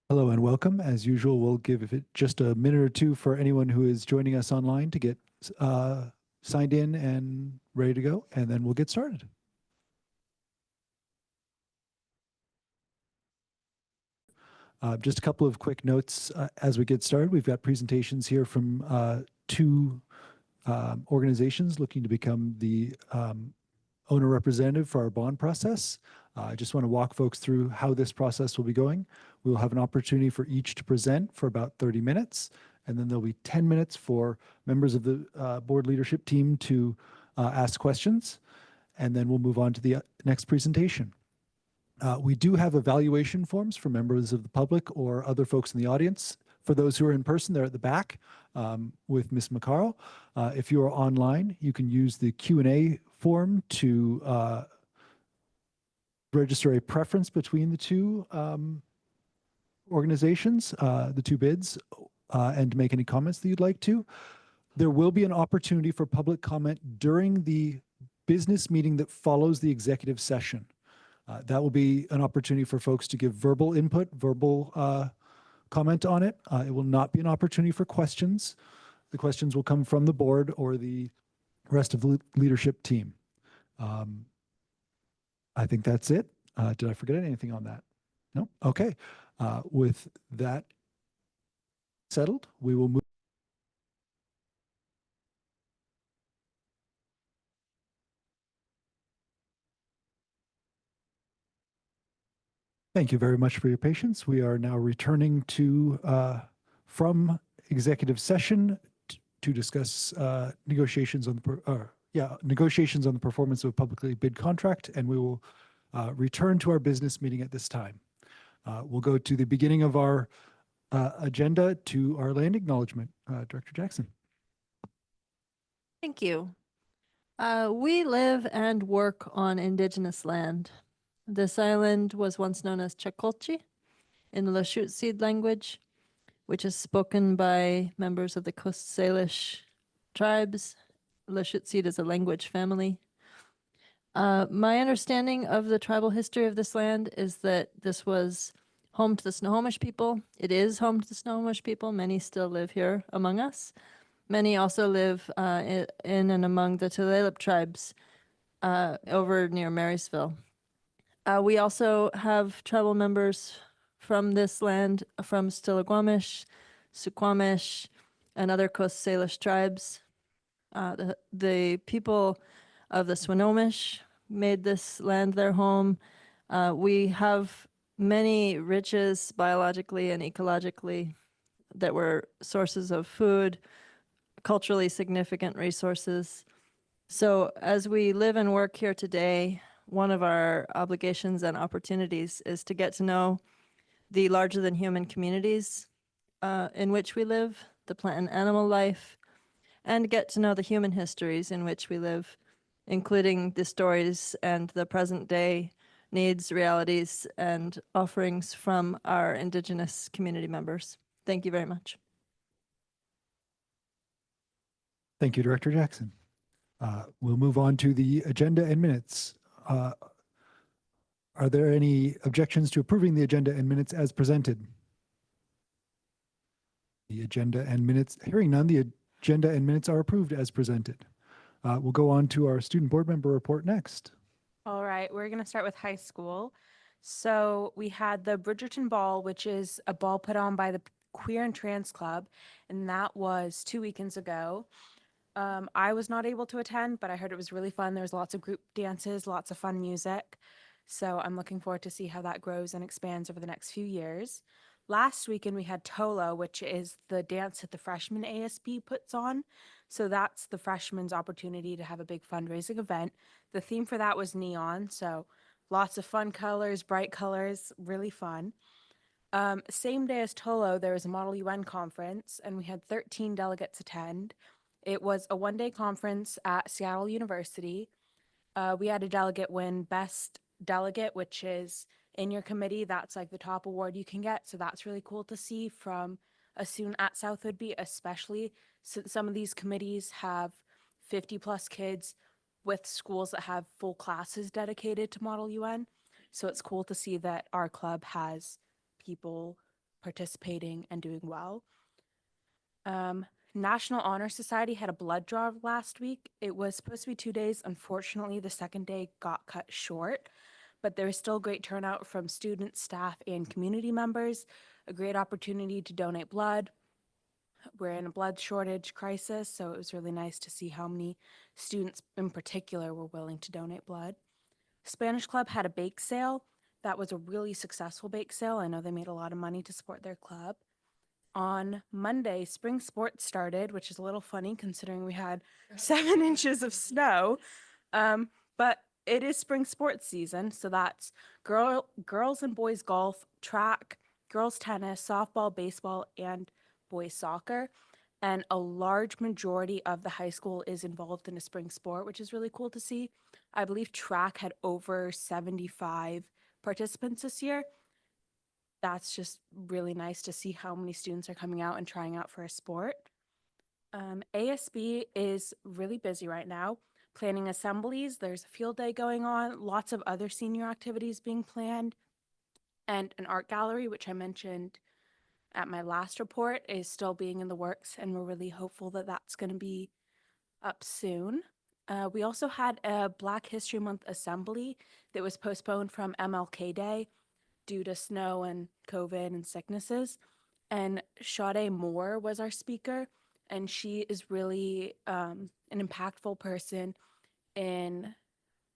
Hello and welcome. As usual, we'll give it just a minute or two for anyone who is joining us online to get signed in and ready to go, and then we'll get started. Just a couple of quick notes as we get started. We've got presentations here from two organizations looking to become the owner representative for our bond process. I just want to walk folks through how this process will be going. We will have an opportunity for each to present for about 30 minutes, and then there'll be 10 minutes for members of the board leadership team to ask questions, and then we'll move on to the next presentation. We do have evaluation forms for members of the public or other folks in the audience. For those who are in person, they're at the back with Ms. McCarl. If you are online, you can use the Q&A form to register a preference between the two organizations, the two bids, and make any comments that you'd like to. There will be an opportunity for public comment during the business meeting that follows the executive session. That will be an opportunity for folks to give verbal input, verbal comment on it. It will not be an opportunity for questions. The questions will come from the board or the rest of the leadership team. I think that's it. Did I forget anything on that? No? Okay. With that settled, we will move. Thank you very much for your patience. We are now returning to from executive session to discuss negotiations on the performance of a publicly bid contract, and we will return to our business meeting at this time. We'll go to the beginning of our agenda to our land acknowledgement. Director Jackson. Thank you. We live and work on Indigenous land. This island was once known as Chakolchi in the Lushootseed Seed language, which is spoken by members of the Coast Salish tribes. Lushootseed Seed is a language family. My understanding of the tribal history of this land is that this was home to the Snohomish people. It is home to the Snohomish people. Many still live here among us. Many also live in and among the Tulalip tribes over near Marysville. We also have tribal members from this land, from Stillaguamish, Suquamish, and other Coast Salish tribes. The people of the Swinomish made this land their home. We have many riches biologically and ecologically that were sources of food, culturally significant resources. So as we live and work here today, one of our obligations and opportunities is to get to know the larger than human communities in which we live, the plant and animal life, and get to know the human histories in which we live, including the stories and the present day needs, realities, and offerings from our Indigenous community members. Thank you very much. Thank you, Director Jackson. We'll move on to the agenda and minutes. Are there any objections to approving the agenda and minutes as presented? The agenda and minutes, hearing none, the agenda and minutes are approved as presented. We'll go on to our student board member report next. All right, we're going to start with high school. So we had the Bridgerton Ball, which is a ball put on by the Queer and Trans Club, and that was 2 weekends ago. I was not able to attend, but I heard it was really fun. There was lots of group dances, lots of fun music. So I'm looking forward to see how that grows and expands over the next few years. Last weekend we had Tolo, which is the dance that the freshman ASB puts on. So that's the freshmen's opportunity to have a big fundraising event. The theme for that was neon, so lots of fun colors, bright colors, really fun. Same day as Tolo, there was a Model UN conference, and we had 13 delegates attend. It was a one-day conference at Seattle University. We had a delegate win Best Delegate, which is in your committee. That's like the top award you can get. So that's really cool to see from a student at South Whidbey, especially since some of these committees have 50 plus kids with schools that have full classes dedicated to Model UN. So it's cool to see that our club has people participating and doing well. National Honor Society had a blood draw last week. It was supposed to be 2 days. Unfortunately, the second day got cut short, but there was still great turnout from students, staff, and community members. A great opportunity to donate blood. We're in a blood shortage crisis, so it was really nice to see how many students in particular were willing to donate blood. Spanish Club had a bake sale. That was a really successful bake sale. I know they made a lot of money to support their club. On Monday, spring sports started, which is a little funny considering we had 7 inches of snow. But it is spring sports season, so that's girls and boys golf, track, girls tennis, softball, baseball, and boys soccer. And a large majority of the high school is involved in a spring sport, which is really cool to see. I believe track had over 75 participants this year. That's just really nice to see how many students are coming out and trying out for a sport. ASB is really busy right now, planning assemblies. There's a field day going on, lots of other senior activities being planned, and an art gallery, which I mentioned at my last report, is still being in the works, and we're really hopeful that that's going to be up soon. We also had a Black History Month assembly that was postponed from MLK Day due to snow and COVID and sicknesses. And Sade Moore was our speaker, and she is really an impactful person in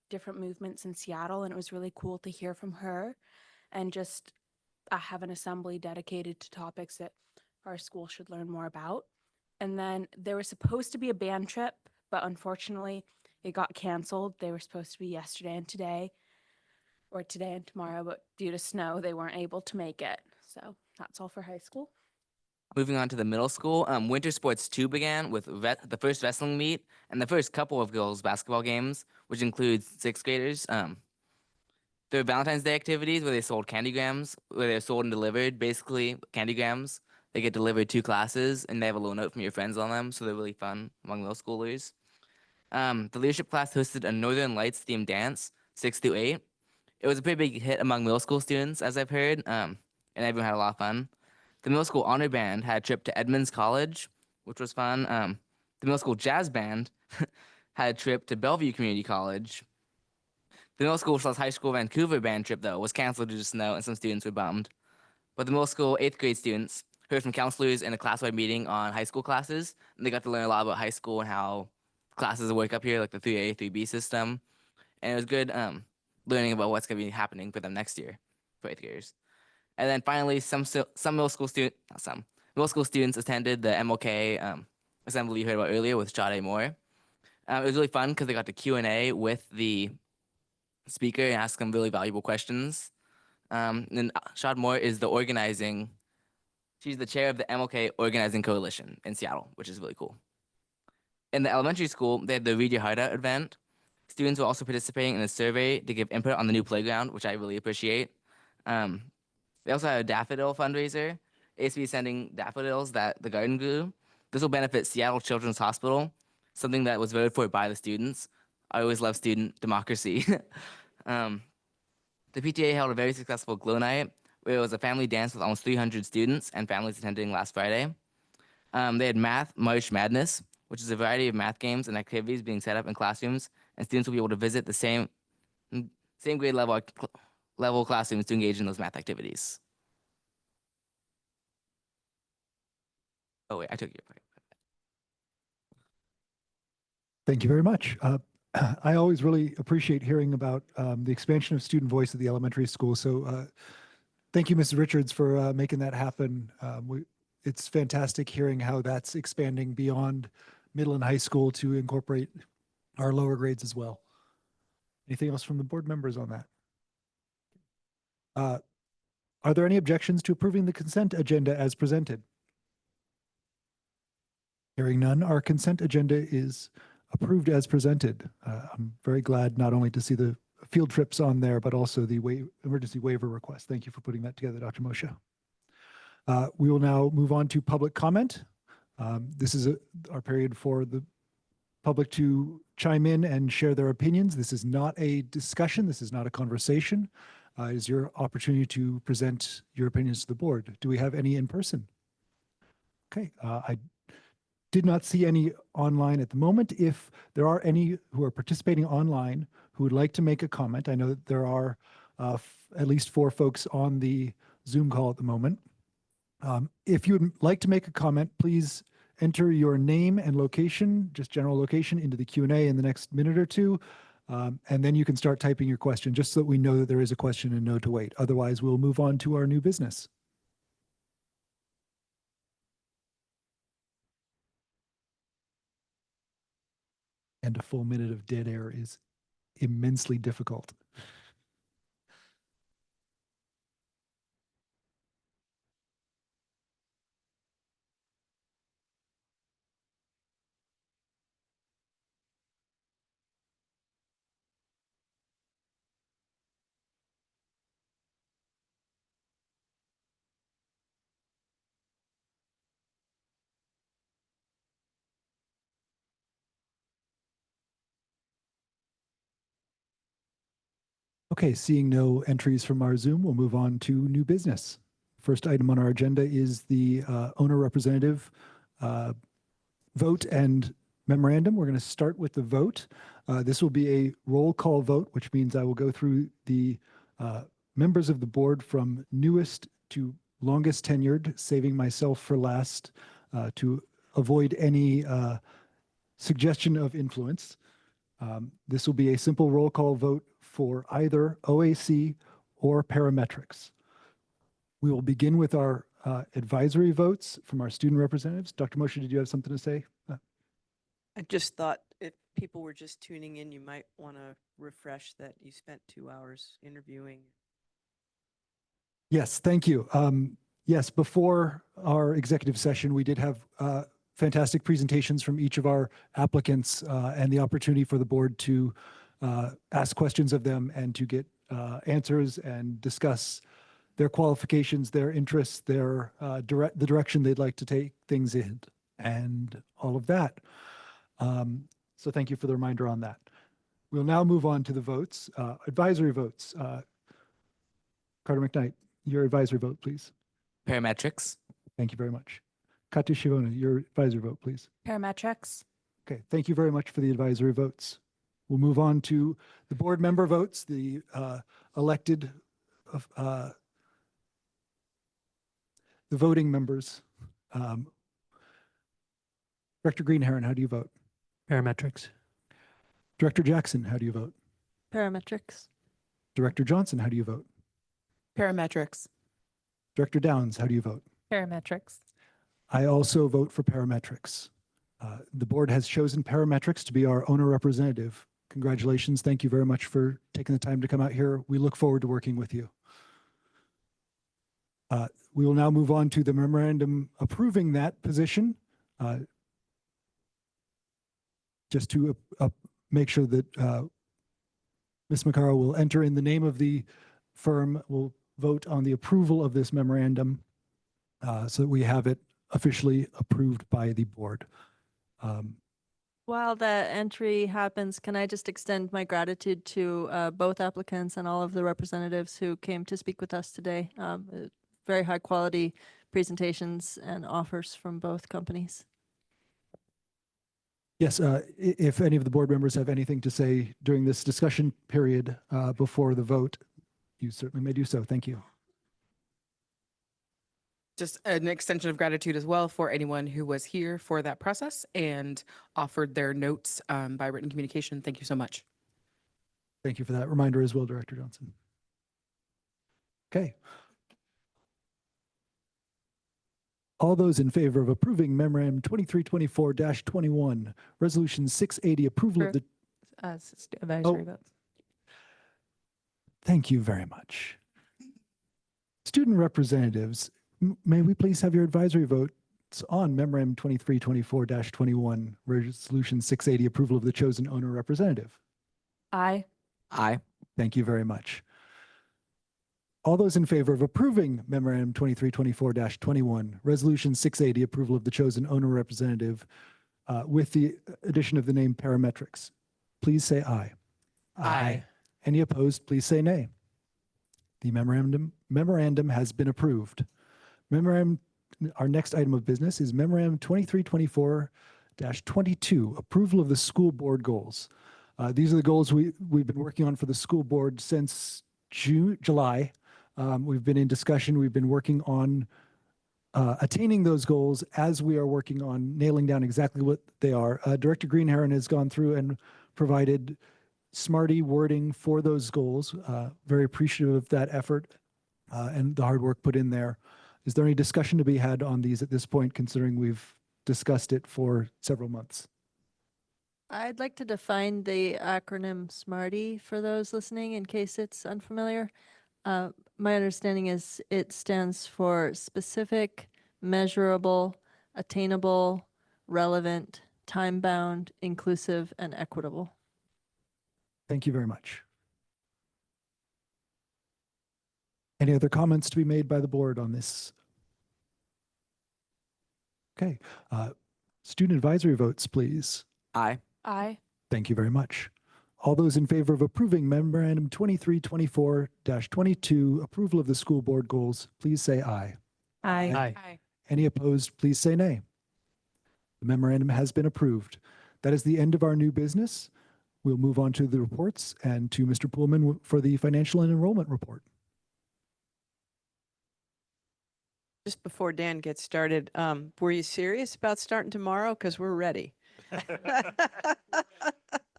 different movements in Seattle, and it was really cool to hear from her and just have an assembly dedicated to topics that our school should learn more about. And then there was supposed to be a band trip, but unfortunately it got canceled. They were supposed to be yesterday and today, or today and tomorrow, but due to snow, they weren't able to make it. So that's all for high school. Moving on to the middle school, Winter Sports 2 began with the first wrestling meet and the first couple of girls' basketball games, which includes 6th graders. There were Valentine's Day activities where they sold candygrams, where they're sold and delivered. Basically, candygrams, they get delivered to classes, and they have a little note from your friends on them, so they're really fun among middle schoolers. The leadership class hosted a Northern Lights themed dance, 6 through 8. It was a pretty big hit among middle school students, as I've heard, and everyone had a lot of fun. The middle school honor band had a trip to Edmonds College, which was fun. The middle school jazz band had a trip to Bellevue Community College. The middle school / high school Vancouver band trip, though, was canceled due to snow, and some students were bummed. But the middle school 8th grade students heard from counselors in a class-wide meeting on high school classes, and they got to learn a lot about high school and how classes work up here, like the 3A, 3B system. And it was good learning about what's going to be happening for them next year for 8th graders. And then finally, some middle school students attended the MLK assembly you heard about earlier with Sade Moore. It was really fun because they got to Q&A with the speaker and ask them really valuable questions. And Sade Moore is she's the chair of the MLK Organizing Coalition in Seattle, which is really cool. In the elementary school, they had the Read Your Heart Out event. Students were also participating in a survey to give input on the new playground, which I really appreciate. They also had a daffodil fundraiser. ASB is sending daffodils that the garden grew. This will benefit Seattle Children's Hospital, something that was voted for by the students. I always love student democracy. The PTA held a very successful glow night, where it was a family dance with almost 300 students and families attending last Friday. They had Math March Madness, which is a variety of math games and activities being set up in classrooms, and students will be able to visit the same grade level classrooms to engage in those math activities. Oh wait, I took your part. Thank you very much. I always really appreciate hearing about the expansion of student voice at the elementary school. So thank you, Mrs. Richards, for making that happen. It's fantastic hearing how that's expanding beyond middle and high school to incorporate our lower grades as well. Anything else from the board members on that? Are there any objections to approving the consent agenda as presented? Hearing none, our consent agenda is approved as presented. I'm very glad not only to see the field trips on there, but also the emergency waiver request. Thank you for putting that together, Dr. Moshe. We will now move on to public comment. This is our period for the public to chime in and share their opinions. This is not a discussion. This is not a conversation. is your opportunity to present your opinions to the board. Do we have any in person? Okay, I did not see any online at the moment. If there are any who are participating online who would like to make a comment, I know that there are at least 4 folks on the Zoom call at the moment. If you would like to make a comment, please enter your name and location, just general location, into the Q&A in the next minute or two. And then you can start typing your question just so that we know that there is a question and know to wait. Otherwise, we'll move on to our new business. And a full minute of dead air is immensely difficult. Okay, seeing no entries from our Zoom, we'll move on to new business. First item on our agenda is the owner representative vote and memorandum. We're going to start with the vote. This will be a roll call vote, which means I will go through the members of the board from newest to longest tenured, saving myself for last to avoid any suggestion of influence. This will be a simple roll call vote for either OAC or parametrics. We will begin with our advisory votes from our student representatives. Dr. Moshe, did you have something to say? I just thought if people were just tuning in, you might want to refresh that you spent 2 hours interviewing. Yes, thank you. Yes, before our executive session, we did have fantastic presentations from each of our applicants and the opportunity for the board to ask questions of them and to get answers and discuss their qualifications, their interests, their the direction they'd like to take things in, and all of that. So thank you for the reminder on that. We'll now move on to the votes, advisory votes. Carter McKnight, your advisory vote, please. Parametrics. Thank you very much. Katya Shivona, your advisory vote, please. Parametrics. Okay, thank you very much for the advisory votes. We'll move on to the board member votes, the elected, the voting members. Director Greenherron, how do you vote? Parametrics. Director Jackson, how do you vote? Parametrics. Director Johnson, how do you vote? Parametrics. Director Downs, how do you vote? Parametrics. I also vote for parametrics. The board has chosen parametrics to be our owner representative. Congratulations. Thank you very much for taking the time to come out here. We look forward to working with you. We will now move on to the memorandum approving that position. Just to make sure that Ms. Macaro will enter in the name of the firm. We'll vote on the approval of this memorandum so that we have it officially approved by the board. While that entry happens, can I just extend my gratitude to both applicants and all of the representatives who came to speak with us today. Very high quality presentations and offers from both companies. Yes, if any of the board members have anything to say during this discussion period before the vote, you certainly may do so. Thank you. Just an extension of gratitude as well for anyone who was here for that process and offered their notes by written communication. Thank you so much. Thank you for that reminder as well, Director Johnson. Okay. All those in favor of approving Memorandum 2324-21, Resolution 680, approval of the... Advisory votes. Thank you very much. Student representatives, may we please have your advisory votes on Memorandum 2324-21, Resolution 680, approval of the chosen owner representative? Aye. Aye. Thank you very much. All those in favor of approving Memorandum 2324-21, Resolution 680, approval of the chosen owner representative with the addition of the name Parametrics, please say aye. Aye. Any opposed, please say nay. The memorandum has been approved. Memorandum, our next item of business is Memorandum 2324-22, approval of the school board goals. These are the goals we've been working on for the school board since July. We've been in discussion. We've been working on attaining those goals as we are working on nailing down exactly what they are. Director Greenherron has gone through and provided smarty wording for those goals. Very appreciative of that effort and the hard work put in there. Is there any discussion to be had on these at this point, considering we've discussed it for several months? I'd like to define the acronym SMARTY for those listening in case it's unfamiliar. My understanding is it stands for specific, measurable, attainable, relevant, time-bound, inclusive, and equitable. Thank you very much. Any other comments to be made by the board on this? Okay. Student advisory votes, please. Aye. Aye. Thank you very much. All those in favor of approving Memorandum 2324-22, approval of the school board goals, please say aye. Aye. Any opposed, please say nay. The memorandum has been approved. That is the end of our new business. We'll move on to the reports and to Mr. Poolman for the financial and enrollment report. Just before Dan gets started, were you serious about starting tomorrow? Because we're ready.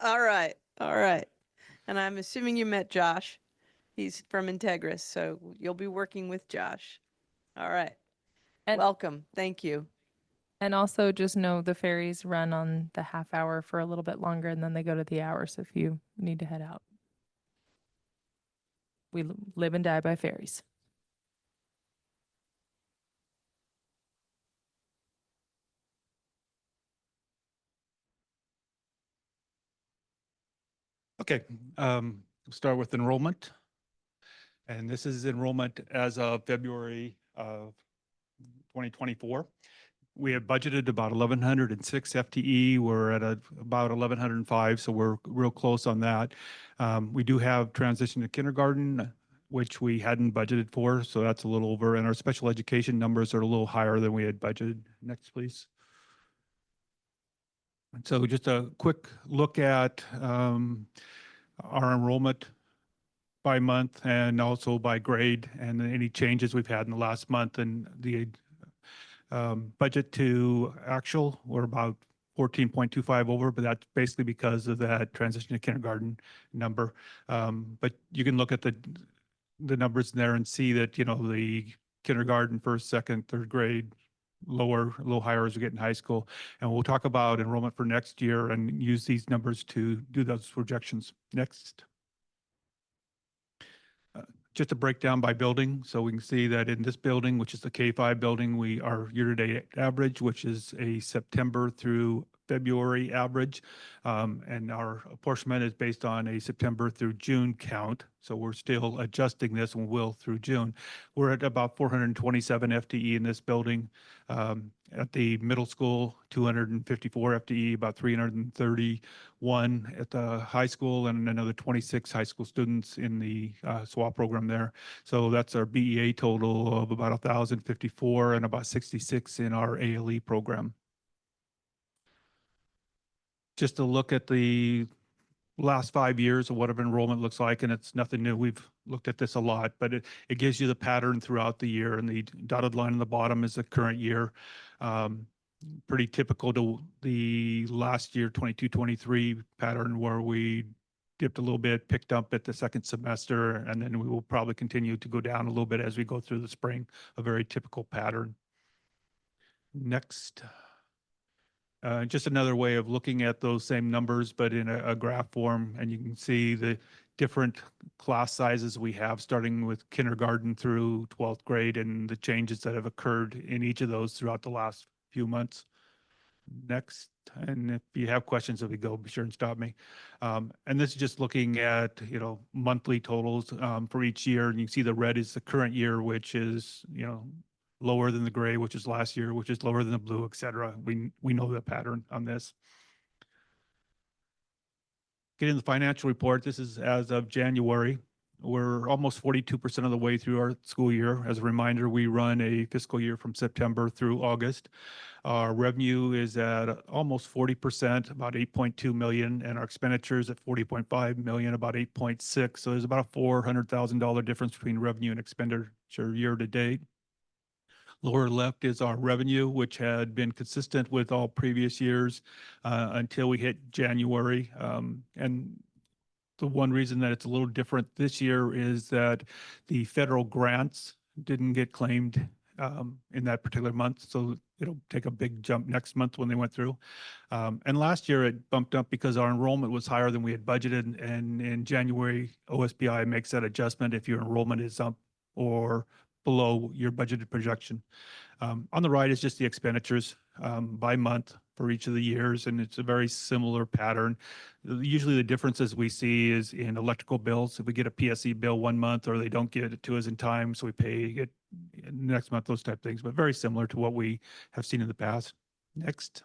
All right. All right. And I'm assuming you met Josh. He's from Integris, so you'll be working with Josh. All right. And- Welcome. Thank you. And also just know the ferries run on the half hour for a little bit longer and then they go to the hour. So if you need to head out, we live and die by ferries. Okay, we'll start with enrollment. And this is enrollment as of February of 2024. We have budgeted about 1,106 FTE. We're at about 1,105, so we're real close on that. We do have transition to kindergarten, which we hadn't budgeted for, so that's a little over. And our special education numbers are a little higher than we had budgeted. Next, please. And so just a quick look at our enrollment by month and also by grade and any changes we've had in the last month. And the budget to actual, we're about 14.25 over, but that's basically because of that transition to kindergarten number. But you can look at the numbers in there and see that, you know, the kindergarten, first, second, third grade, lower, a little higher as we get in high school. And we'll talk about enrollment for next year and use these numbers to do those projections. Next. Just a breakdown by building. So we can see that in this building, which is the K-5 building, our year-to-date average, which is a September through February average. And our apportionment is based on a September through June count. So we're still adjusting this and will through June. We're at about 427 FTE in this building. At the middle school, 254 FTE, about 331 at the high school, and another 26 high school students in the SWAP program there. So that's our BEA total of about 1,054 and about 66 in our ALE program. Just to look at the last 5 years of what our enrollment looks like, and it's nothing new. We've looked at this a lot, but it gives you the pattern throughout the year, and the dotted line on the bottom is the current year. Pretty typical to the last year, 22-23 pattern, where we dipped a little bit, picked up at the second semester, and then we will probably continue to go down a little bit as we go through the spring, a very typical pattern. Next. Just another way of looking at those same numbers, but in a graph form, and you can see the different class sizes we have, starting with kindergarten through 12th grade, and the changes that have occurred in each of those throughout the last few months. Next, and if you have questions as we go, be sure and stop me. And this is just looking at, you know, monthly totals for each year, and you can see the red is the current year, which is, you know, lower than the gray, which is last year, which is lower than the blue, et cetera. We know the pattern on this. Getting the financial report, this is as of January. We're almost 42% of the way through our school year. As a reminder, we run a fiscal year from September through August. Our revenue is at almost 40%, about 8.2 million, and our expenditures at 40.5 million, about 8.6. So there's about a $400,000 difference between revenue and expenditure year to date. Lower left is our revenue, which had been consistent with all previous years until we hit January. And the one reason that it's a little different this year is that the federal grants didn't get claimed in that particular month. So it'll take a big jump next month when they went through. And last year it bumped up because our enrollment was higher than we had budgeted. And in January, OSBI makes that adjustment if your enrollment is up or below your budgeted projection. On the right is just the expenditures by month for each of the years, and it's a very similar pattern. Usually the differences we see is in electrical bills. If we get a PSE bill one month or they don't get it to us in time, so we pay it next month, those type of things, but very similar to what we have seen in the past. Next.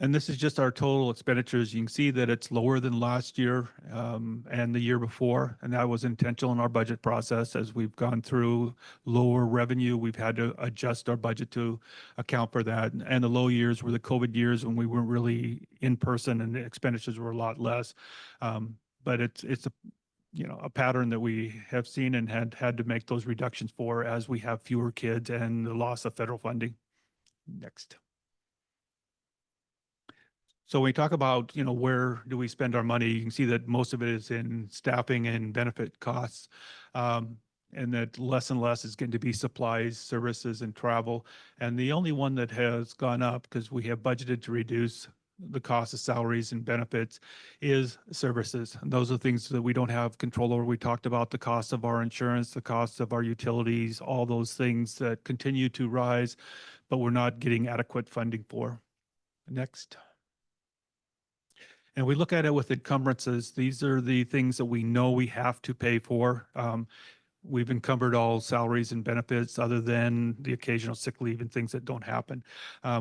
And this is just our total expenditures. You can see that it's lower than last year and the year before, and that was intentional in our budget process. As we've gone through lower revenue, we've had to adjust our budget to account for that. And the low years were the COVID years when we weren't really in person and the expenditures were a lot less. But it's a pattern that we have seen and had to make those reductions for as we have fewer kids and the loss of federal funding. Next. So when we talk about, where do we spend our money, you can see that most of it is in staffing and benefit costs, and that less and less is going to be supplies, services, and travel. And the only one that has gone up, because we have budgeted to reduce the cost of salaries and benefits, is services. And those are things that we don't have control over. We talked about the cost of our insurance, the cost of our utilities, all those things that continue to rise, but we're not getting adequate funding for. Next. And we look at it with encumbrances. These are the things that we know we have to pay for. We've encumbered all salaries and benefits other than the occasional sick leave and things that don't happen.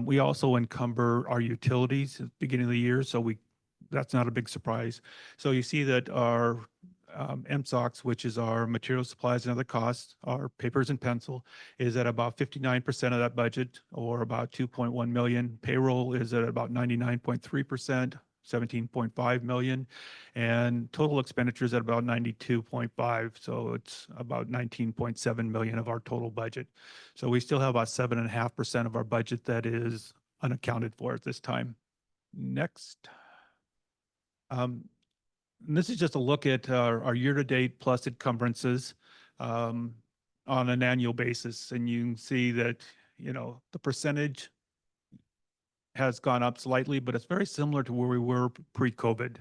We also encumber our utilities at the beginning of the year, so that's not a big surprise. So you see that our MSOCs, which is our material supplies and other costs, our papers and pencil, is at about 59% of that budget, or about 2.1 million. Payroll is at about 99.3%. 17.5 million, and total expenditures at about 92.5. So it's about 19.7 million of our total budget. So we still have about 7.5% of our budget that is unaccounted for at this time. Next. And this is just a look at our year-to-date plus encumbrances on an annual basis. And you can see that, the percentage has gone up slightly, but it's very similar to where we were pre-COVID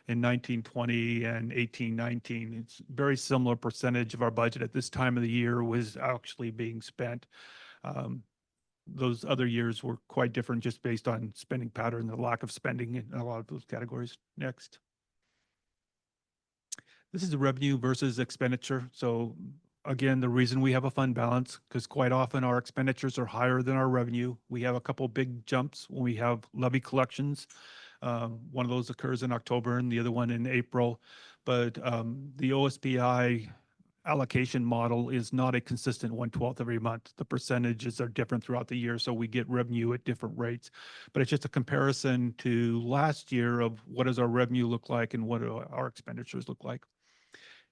in 1920 and 1819. It's very similar percentage of our budget at this time of the year was actually being spent. Those other years were quite different just based on spending pattern, the lack of spending in a lot of those categories. Next. This is the revenue versus expenditure. So again, the reason we have a fund balance, because quite often our expenditures are higher than our revenue. We have a couple big jumps when we have levy collections. One of those occurs in October and the other one in April. But the OSBI allocation model is not a consistent 1/12 every month. The percentages are different throughout the year, so we get revenue at different rates. But it's just a comparison to last year of what does our revenue look like and what do our expenditures look like.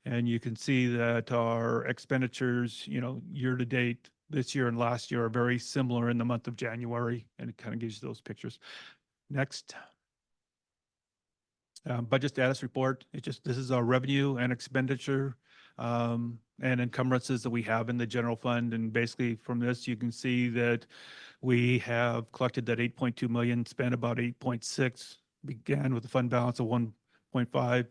And you can see that our expenditures, year to date this year and last year are very similar in the month of January, and it kind of gives you those pictures. Next. Budget status report. This is our revenue and expenditure and encumbrances that we have in the general fund. And basically from this, you can see that we have collected that 8.2 million, spent about 8.6, began with a fund balance of 1.5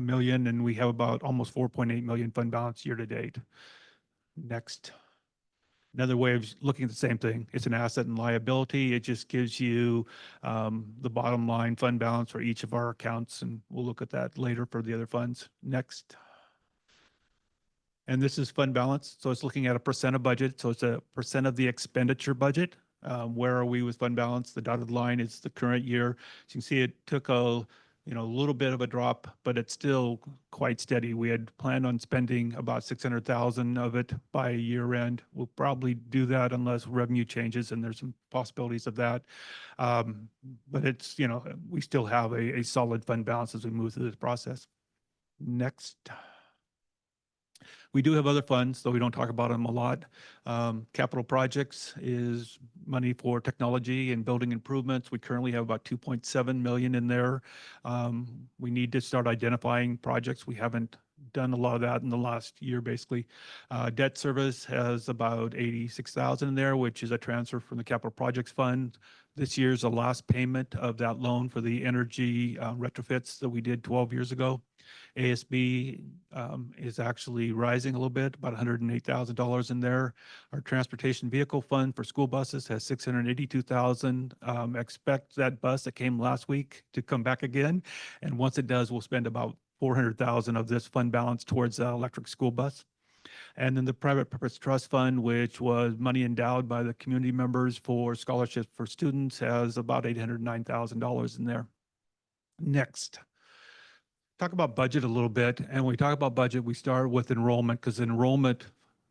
million, and we have about almost 4.8 million fund balance year to date. Next. Another way of looking at the same thing. It's an asset and liability. It just gives you the bottom line fund balance for each of our accounts, and we'll look at that later for the other funds. Next. And this is fund balance. So it's looking at a percent of budget. So it's a percent of the expenditure budget. Where are we with fund balance? The dotted line is the current year. So you can see it took a a little bit of a drop, but it's still quite steady. We had planned on spending about 600,000 of it by year end. We'll probably do that unless revenue changes, and there's some possibilities of that. But it's, we still have a solid fund balance as we move through this process. Next. We do have other funds, though we don't talk about them a lot. Capital projects is money for technology and building improvements. We currently have about 2.7 million in there. We need to start identifying projects. We haven't done a lot of that in the last year, basically. Debt service has about 86,000 in there, which is a transfer from the capital projects fund. This year's the last payment of that loan for the energy retrofits that we did 12 years ago. ASB is actually rising a little bit, about $108,000 in there. Our transportation vehicle fund for school buses has 682,000. Expect that bus that came last week to come back again. And once it does, we'll spend about 400,000 of this fund balance towards the electric school bus. And then the private purpose trust fund, which was money endowed by the community members for scholarships for students, has about $809,000 in there. Next. Talk about budget a little bit. And when we talk about budget, we start with enrollment because enrollment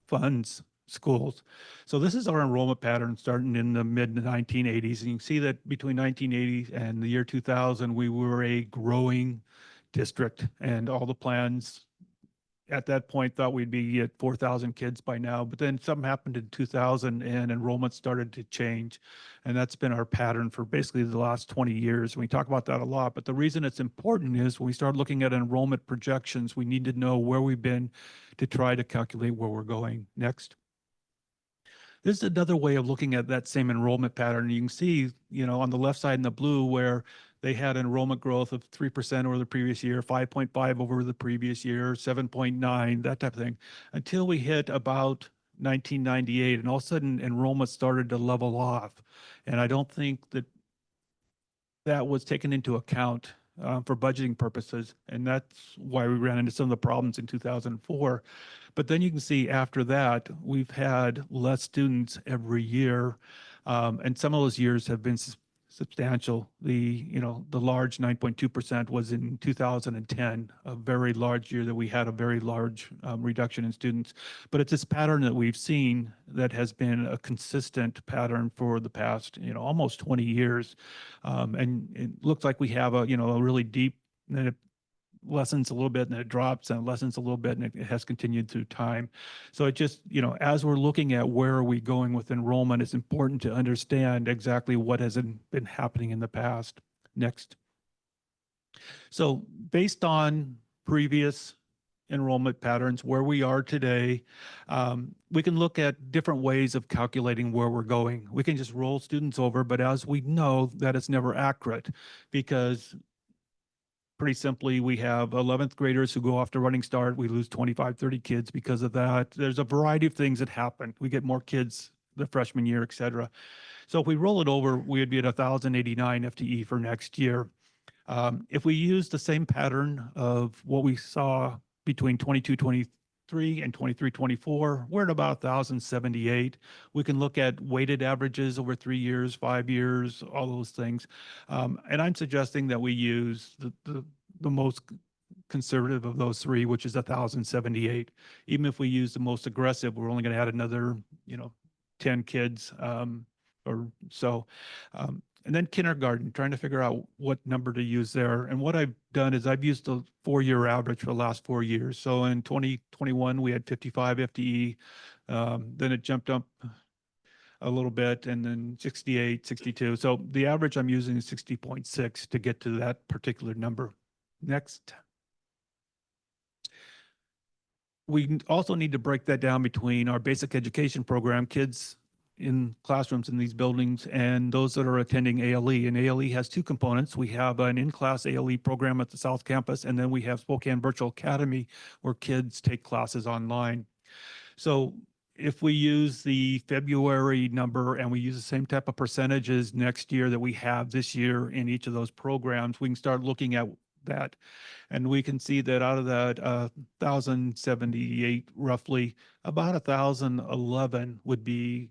funds schools. So this is our enrollment pattern starting in the mid 1980s. And you can see that between 1980 and the year 2000, we were a growing district, and all the plans at that point thought we'd be at 4,000 kids by now, but then something happened in 2000 and enrollment started to change. And that's been our pattern for basically the last 20 years. We talk about that a lot, but the reason it's important is when we start looking at enrollment projections, we need to know where we've been to try to calculate where we're going. Next. This is another way of looking at that same enrollment pattern. You can see, on the left side in the blue where they had enrollment growth of 3% over the previous year, 5.5 over the previous year, 7.9, that type of thing, until we hit about 1998. And all of a sudden, enrollment started to level off. And I don't think that was taken into account for budgeting purposes. And that's why we ran into some of the problems in 2004. But then you can see after that, we've had less students every year. And some of those years have been substantial. The large 9.2% was in 2010, a very large year that we had a very large reduction in students. But it's this pattern that we've seen that has been a consistent pattern for the past, almost 20 years. And it looks like we have a really deep, and then it lessens a little bit and then it drops and it lessens a little bit, and it has continued through time. So it just, as we're looking at where are we going with enrollment, it's important to understand exactly what has been happening in the past. Next. So based on previous enrollment patterns, where we are today, we can look at different ways of calculating where we're going. We can just roll students over, but as we know, that is never accurate because pretty simply, we have 11th graders who go off to Running Start. We lose 25, 30 kids because of that. There's a variety of things that happen. We get more kids the freshman year, et cetera. So if we roll it over, we would be at 1,089 FTE for next year. If we use the same pattern of what we saw between 22-23 and 23-24, we're at about 1,078. We can look at weighted averages over 3 years, 5 years, all those things. And I'm suggesting that we use the most conservative of those three, which is 1,078. Even if we use the most aggressive, we're only going to add another, 10 kids or so. And then kindergarten, trying to figure out what number to use there. And what I've done is I've used the 4-year average for the last 4 years. So in 2021, we had 55 FTE. Then it jumped up a little bit, and then 68, 62. So the average I'm using is 60.6 to get to that particular number. Next. We also need to break that down between our basic education program, kids in classrooms in these buildings, and those that are attending ALE. And ALE has two components. We have an in-class ALE program at the South Campus, and then we have Spokane Virtual Academy where kids take classes online. So if we use the February number and we use the same type of percentages next year that we have this year in each of those programs, we can start looking at that. And we can see that out of that 1,078, roughly, about 1,011 would be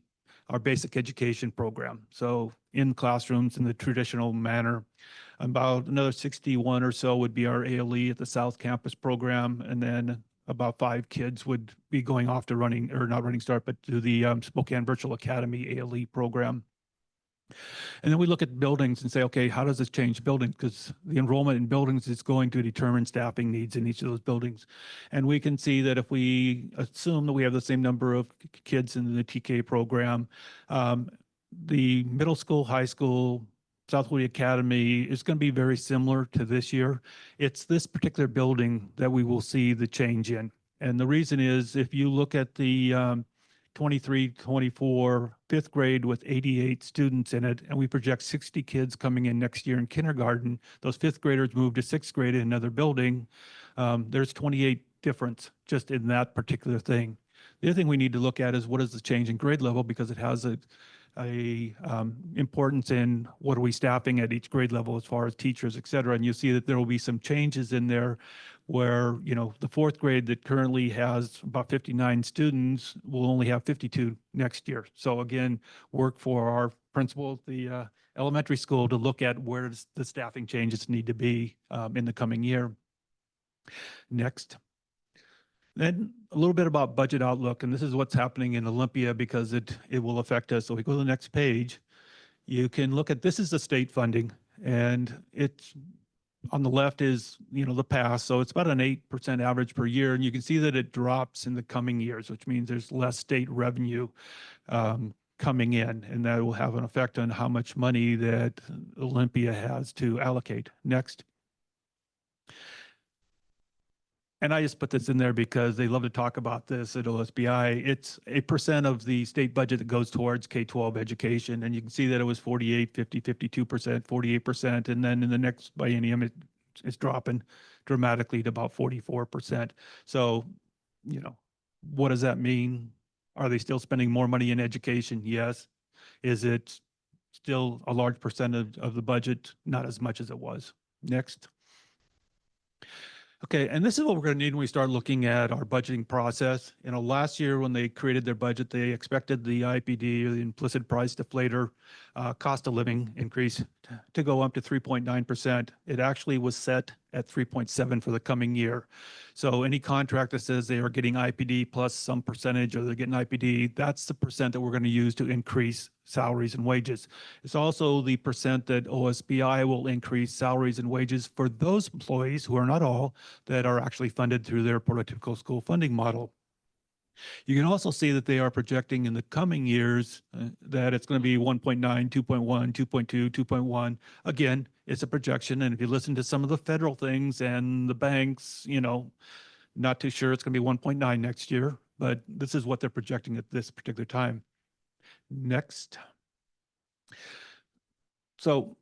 our basic education program. So in classrooms in the traditional manner. About another 61 or so would be our ALE at the South Campus program. And then about 5 kids would be going off to running, or not Running Start, but to the Spokane Virtual Academy ALE program. And then we look at buildings and say, okay, how does this change buildings? Because the enrollment in buildings is going to determine staffing needs in each of those buildings. And we can see that if we assume that we have the same number of kids in the TK program, the middle school, high school, South Woody Academy is going to be very similar to this year. It's this particular building that we will see the change in. And the reason is if you look at the 23, 24, fifth grade with 88 students in it, and we project 60 kids coming in next year in kindergarten, those fifth graders move to sixth grade in another building. There's 28 difference just in that particular thing. The other thing we need to look at is what is the change in grade level, because it has a importance in what are we staffing at each grade level as far as teachers, et cetera. And you see that there will be some changes in there where, you know, the fourth grade that currently has about 59 students will only have 52 next year. So again, work for our principal at the elementary school to look at where does the staffing changes need to be in the coming year. Next. Then a little bit about budget outlook, and this is what's happening in Olympia because it will affect us. So we go to the next page. You can look at, this is the state funding, and it's on the left is, you know, the past. So it's about an 8% average per year, and you can see that it drops in the coming years, which means there's less state revenue coming in, and that will have an effect on how much money that Olympia has to allocate. Next. And I just put this in there because they love to talk about this at OSBI. It's 8% of the state budget that goes towards K-12 education. And you can see that it was 48, 50, 52%, 48%. And then in the next biennium, it's dropping dramatically to about 44%. So, you know, what does that mean? Are they still spending more money in education? Yes. Is it still a large percentage of the budget? Not as much as it was. Next. Okay, and this is what we're going to need when we start looking at our budgeting process. You know, last year when they created their budget, they expected the IPD, or the implicit price deflator, cost of living increase to go up to 3.9%. It actually was set at 3.7 for the coming year. So any contract that says they are getting IPD plus some percentage, or they're getting IPD, that's the percent that we're going to use to increase salaries and wages. It's also the percent that OSBI will increase salaries and wages for those employees, who are not all, that are actually funded through their prototypical school funding model. You can also see that they are projecting in the coming years that it's going to be 1.9, 2.1, 2.2, 2.1. Again, it's a projection. And if you listen to some of the federal things and the banks, you know, not too sure it's going to be 1.9 next year, but this is what they're projecting at this particular time. Next. So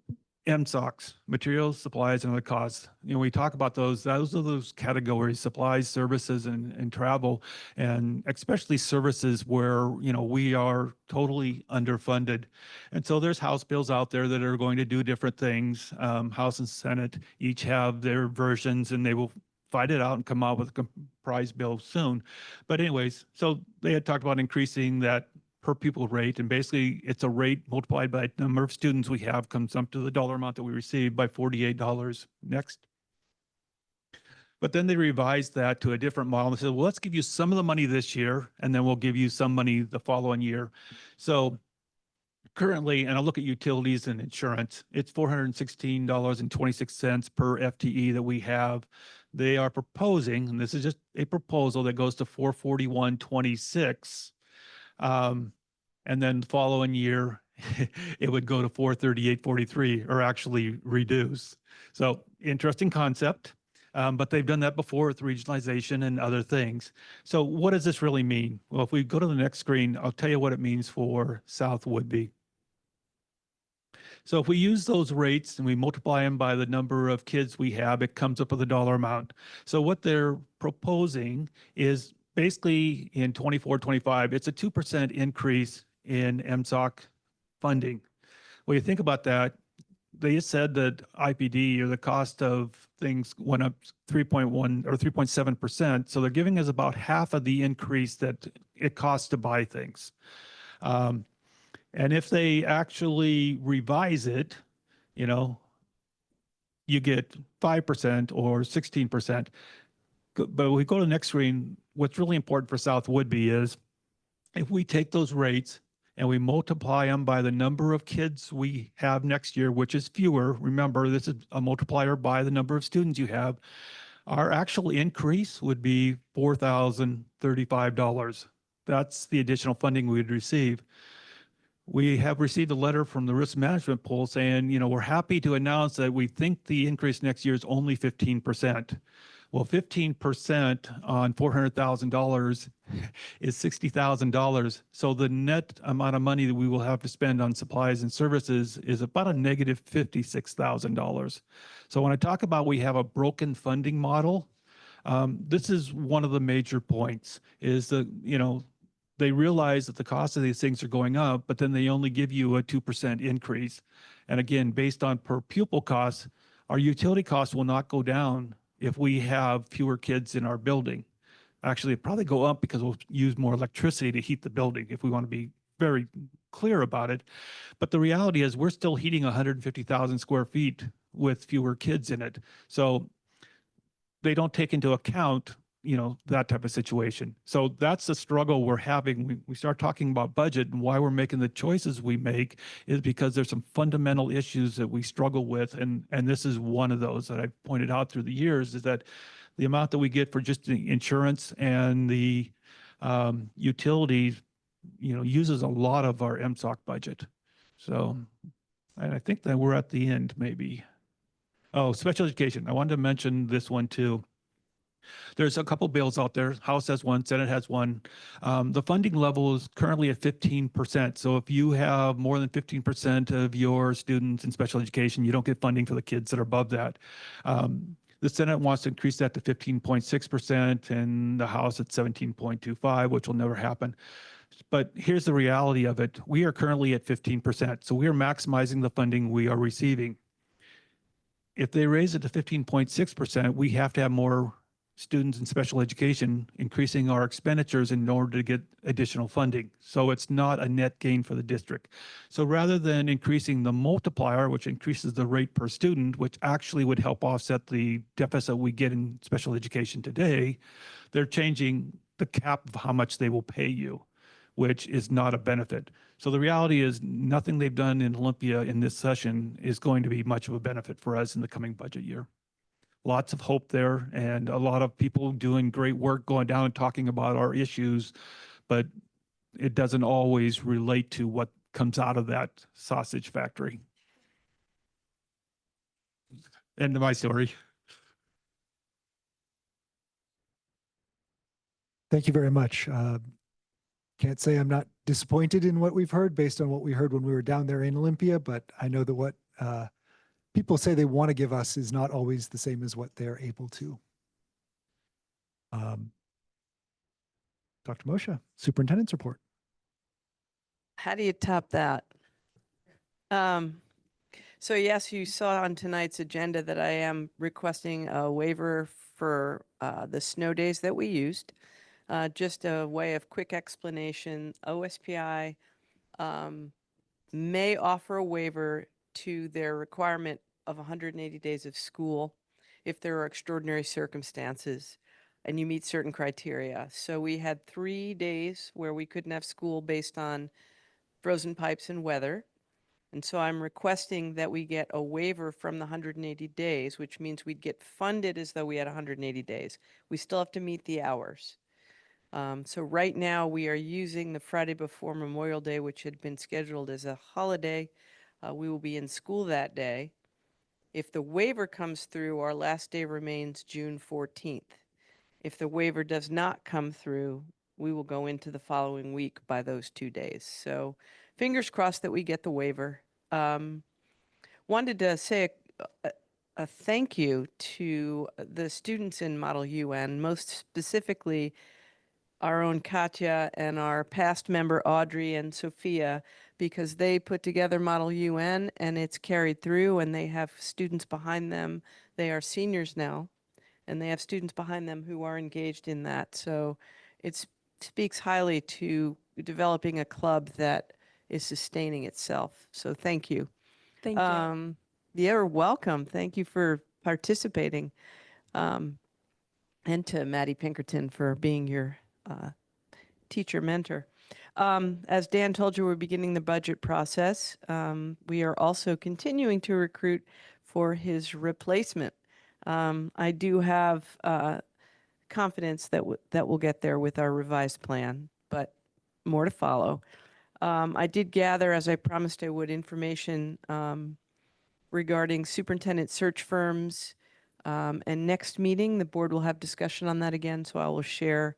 MSOCs, materials, supplies, and other costs. You know, we talk about those are those categories: supplies, services, and travel, and especially services where, you know, we are totally underfunded. And so there's House bills out there that are going to do different things. House and Senate each have their versions, and they will fight it out and come out with a comprise bill soon. But anyways, so they had talked about increasing that per pupil rate, and basically it's a rate multiplied by the number of students we have comes up to the dollar amount that we receive by $48. Next. But then they revised that to a different model. They said, well, let's give you some of the money this year, and then we'll give you some money the following year. So currently, and I'll look at utilities and insurance, it's $416.26 per FTE that we have. They are proposing, and this is just a proposal, that goes to $441.26. And then the following year, it would go to 438.43, or actually reduce. So interesting concept, but they've done that before with regionalization and other things. So what does this really mean? Well, if we go to the next screen, I'll tell you what it means for South Woodby. So if we use those rates and we multiply them by the number of kids we have, it comes up with a dollar amount. So what they're proposing is basically in 24, 25, it's a 2% increase in MSOC funding. When you think about that, they said that IPD, or the cost of things, went up 3.1 or 3.7%. So they're giving us about half of the increase that it costs to buy things. And if they actually revise it, you know, you get 5% or 16%. But we go to the next screen. What's really important for South Woodby is if we take those rates and we multiply them by the number of kids we have next year, which is fewer. Remember, this is a multiplier by the number of students you have. Our actual increase would be $4,035. That's the additional funding we would receive. We have received a letter from the risk management pool saying, we're happy to announce that we think the increase next year is only 15%. Well, 15% on $400,000 is $60,000. So the net amount of money that we will have to spend on supplies and services is about a negative $56,000. So when I talk about we have a broken funding model, this is one of the major points is that, they realize that the cost of these things are going up, but then they only give you a 2% increase. And again, based on per pupil costs, our utility costs will not go down if we have fewer kids in our building. Actually, it'd probably go up because we'll use more electricity to heat the building, if we want to be very clear about it. But the reality is we're still heating 150,000 square feet with fewer kids in it. So they don't take into account that type of situation. So that's the struggle we're having. We start talking about budget, and why we're making the choices we make is because there's some fundamental issues that we struggle with. And this is one of those that I've pointed out through the years, is that the amount that we get for just the insurance and the utilities, uses a lot of our MSOC budget. So, and I think that we're at the end maybe. Oh, special education. I wanted to mention this one too. There's a couple bills out there. House has one, Senate has one. The funding level is currently at 15%. So if you have more than 15% of your students in special education, you don't get funding for the kids that are above that. The Senate wants to increase that to 15.6% and the House at 17.25, which will never happen. But here's the reality of it. We are currently at 15%. So we are maximizing the funding we are receiving. If they raise it to 15.6%, we have to have more students in special education, increasing our expenditures in order to get additional funding. So it's not a net gain for the district. So rather than increasing the multiplier, which increases the rate per student, which actually would help offset the deficit we get in special education today, they're changing the cap of how much they will pay you, which is not a benefit. So the reality is nothing they've done in Olympia in this session is going to be much of a benefit for us in the coming budget year. Lots of hope there, and a lot of people doing great work going down and talking about our issues, but it doesn't always relate to what comes out of that sausage factory. End of my story. Thank you very much. Can't say I'm not disappointed in what we've heard based on what we heard when we were down there in Olympia, but I know that what people say they want to give us is not always the same as what they're able to. Dr. Moshe, Superintendent's report. How do you top that? So yes, you saw on tonight's agenda that I am requesting a waiver for the snow days that we used. Just a way of quick explanation, OSPI may offer a waiver to their requirement of 180 days of school if there are extraordinary circumstances and you meet certain criteria. So we had 3 days where we couldn't have school based on frozen pipes and weather. And so I'm requesting that we get a waiver from the 180 days, which means we'd get funded as though we had 180 days. We still have to meet the hours. So right now we are using the Friday before Memorial Day, which had been scheduled as a holiday. We will be in school that day. If the waiver comes through, our last day remains June 14th. If the waiver does not come through, we will go into the following week by those 2 days. So fingers crossed that we get the waiver. Wanted to say a thank you to the students in Model UN, most specifically our own Katya and our past member Audrey and Sophia, because they put together Model UN and it's carried through, and they have students behind them. They are seniors now, and they have students behind them who are engaged in that. So it speaks highly to developing a club that is sustaining itself. So thank you. Thank you. You're welcome. Thank you for participating. And to Maddie Pinkerton for being your teacher mentor. As Dan told you, we're beginning the budget process. We are also continuing to recruit for his replacement. I do have confidence that that we'll get there with our revised plan, but more to follow. I did gather, as I promised I would, information regarding superintendent search firms. And next meeting, the board will have discussion on that again, so I will share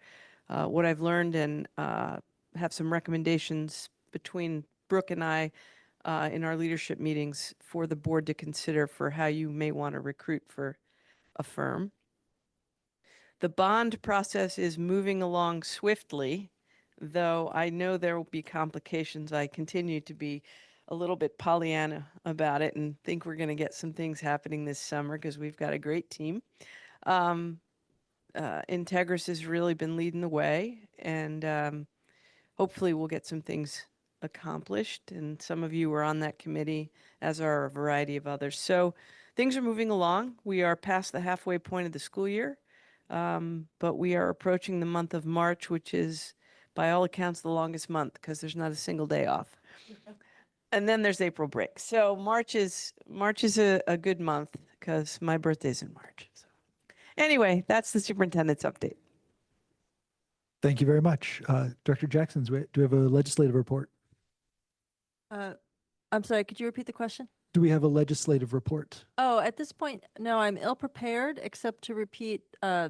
what I've learned and have some recommendations between Brooke and I in our leadership meetings for the board to consider for how you may want to recruit for a firm. The bond process is moving along swiftly, though I know there will be complications. I continue to be a little bit Pollyanna about it and think we're going to get some things happening this summer because we've got a great team. Integris has really been leading the way, and hopefully we'll get some things accomplished. And some of you are on that committee, as are a variety of others. So things are moving along. We are past the halfway point of the school year, but we are approaching the month of March, which is, by all accounts, the longest month because there's not a single day off. And then there's April break. So March is a good month because my birthday's in March. So anyway, that's the superintendent's update. Thank you very much. Director Jackson, do we have a legislative report? I'm sorry, could you repeat the question? Do we have a legislative report? Oh, at this point, no, I'm ill prepared except to repeat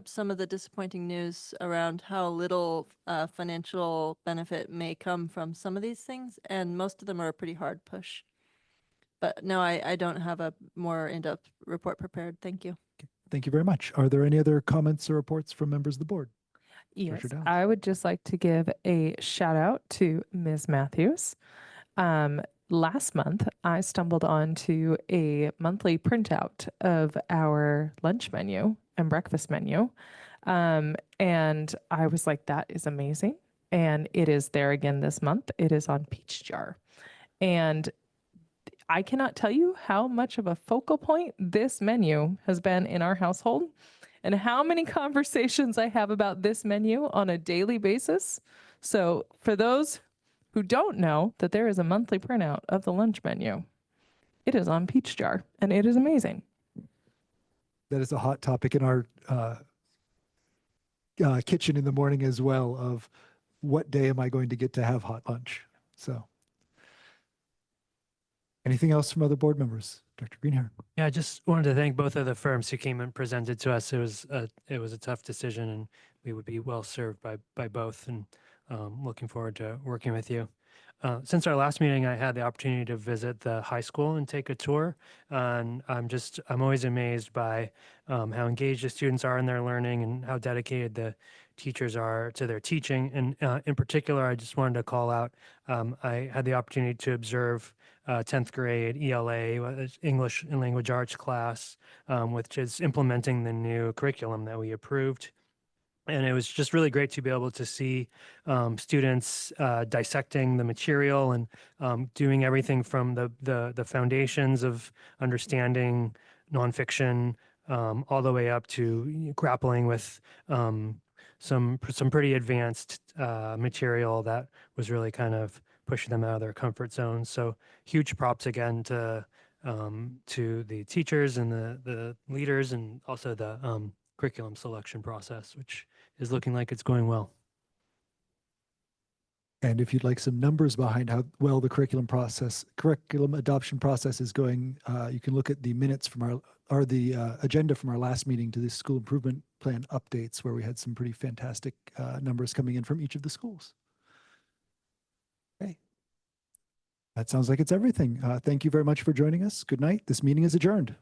some of the disappointing news around how little financial benefit may come from some of these things, and most of them are a pretty hard push. But no, I don't have a more in-depth report prepared. Thank you. Thank you very much. Are there any other comments or reports from members of the board? Yes, Director Downs. I would just like to give a shout out to Ms. Matthews. Last month, I stumbled onto a monthly printout of our lunch menu and breakfast menu. And I was like, that is amazing. And it is there again this month. It is on Peach Jar. And I cannot tell you how much of a focal point this menu has been in our household and how many conversations I have about this menu on a daily basis. So for those who don't know that there is a monthly printout of the lunch menu, it is on Peach Jar and it is amazing. That is a hot topic in our kitchen in the morning as well, of what day am I going to get to have hot lunch? So anything else from other board members? Dr. Greenhair. Yeah, I just wanted to thank both of the firms who came and presented to us. It was a tough decision, and we would be well served by both. And looking forward to working with you. Since our last meeting, I had the opportunity to visit the high school and take a tour. And I'm always amazed by how engaged the students are in their learning and how dedicated the teachers are to their teaching. And in particular, I just wanted to call out, I had the opportunity to observe 10th grade ELA, English and Language Arts class, which is implementing the new curriculum that we approved. And it was just really great to be able to see students dissecting the material and doing everything from the foundations of understanding nonfiction all the way up to grappling with some pretty advanced material that was really kind of pushing them out of their comfort zone. So huge props again to the teachers and the leaders, and also the curriculum selection process, which is looking like it's going well. And if you'd like some numbers behind how well the curriculum adoption process is going, you can look at the minutes from the agenda from our last meeting to the school improvement plan updates, where we had some pretty fantastic numbers coming in from each of the schools. Okay. That sounds like it's everything. Thank you very much for joining us. Good night. This meeting is adjourned.